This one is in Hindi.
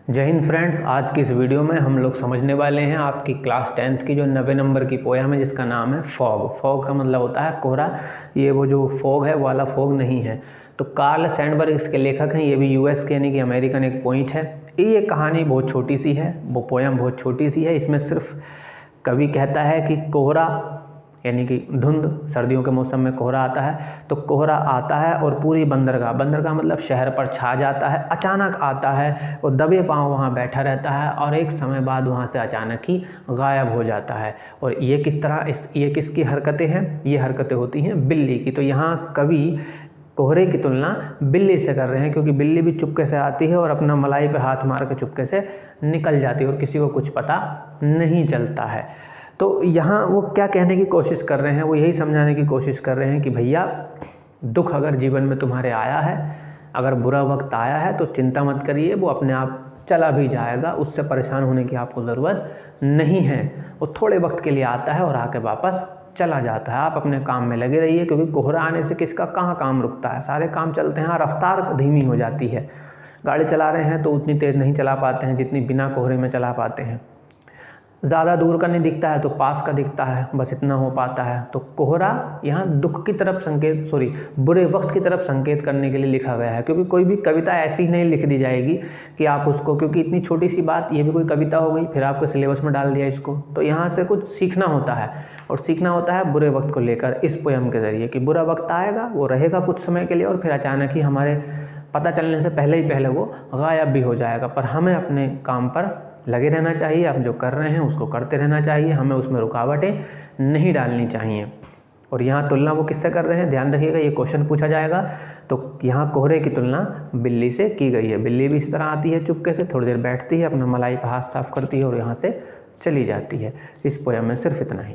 जय हिंद फ्रेंड्स। आज की इस वीडियो में हम लोग समझने वाले हैं आपकी क्लास 10th की जो 90 नंबर की पोयम है जिसका नाम है फॉग। फॉग का मतलब होता है कोहरा। ये वो जो फॉग है वो वाला फॉग नहीं है। तो कार्ल सैंडबर्ग इसके लेखक हैं। ये भी यूएस के यानी कि अमेरिकन एक पॉइंट है। ये कहानी बहुत छोटी सी है, वो पोयम बहुत छोटी सी है। इसमें सिर्फ कवि कहता है कि कोहरा यानी कि धुंध, सर्दियों के मौसम में कोहरा आता है, तो कोहरा आता है और पूरी बंदरगाह मतलब शहर पर छा जाता है। अचानक आता है और दबे पांव वहाँ बैठा रहता है और एक समय बाद वहाँ से अचानक ही गायब हो जाता है। और ये किस तरह ये किसकी हरकतें हैं? ये हरकतें होती हैं बिल्ली की। तो यहाँ कवि कोहरे की तुलना बिल्ली से कर रहे हैं, क्योंकि बिल्ली भी चुपके से आती है और अपना मलाई पे हाथ मार के चुपके से निकल जाती है और किसी को कुछ पता नहीं चलता है। तो यहाँ वो क्या कहने की कोशिश कर रहे हैं? वो यही समझाने की कोशिश कर रहे हैं कि भैया, दुख अगर जीवन में तुम्हारे आया है, अगर बुरा वक्त आया है तो चिंता मत करिए, वो अपने आप चला भी जाएगा। उससे परेशान होने की आपको ज़रूरत नहीं है। वो थोड़े वक्त के लिए आता है और आके वापस चला जाता है। आप अपने काम में लगे रहिए, क्योंकि कोहरा आने से किसका कहाँ काम रुकता है, सारे काम चलते हैं। रफ्तार धीमी हो जाती है। गाड़ी चला रहे हैं तो उतनी तेज़ नहीं चला पाते हैं जितनी बिना कोहरे में चला पाते हैं। ज़्यादा दूर का नहीं दिखता है तो पास का दिखता है, बस इतना हो पाता है। तो कोहरा यहाँ दुख की तरफ बुरे वक्त की तरफ संकेत करने के लिए लिखा गया है। क्योंकि कोई भी कविता ऐसी नहीं लिख दी जाएगी कि आप उसको, क्योंकि इतनी छोटी सी बात, ये भी कोई कविता हो गई, फिर आपके सिलेबस में डाल दिया इसको। तो यहाँ से कुछ सीखना होता है, और सीखना होता है बुरे वक्त को लेकर इस पोयम के ज़रिए कि बुरा वक्त आएगा, वो रहेगा कुछ समय के लिए और फिर अचानक ही हमारे पता चलने से पहले वो गायब भी हो जाएगा। पर हमें अपने काम पर लगे रहना चाहिए। आप जो कर रहे हैं उसको करते रहना चाहिए, हमें उसमें रुकावटें नहीं डालनी चाहिए। और यहाँ तुलना वो किससे कर रहे हैं? ध्यान रखिएगा, ये क्वेश्चन पूछा जाएगा। तो यहाँ कोहरे की तुलना बिल्ली से की गई है। बिल्ली भी इसी तरह आती है, चुपके से थोड़ी देर बैठती है, अपना मलाई पर हाथ साफ करती है और यहाँ से चली जाती है। इस पोयम में सिर्फ इतना ही।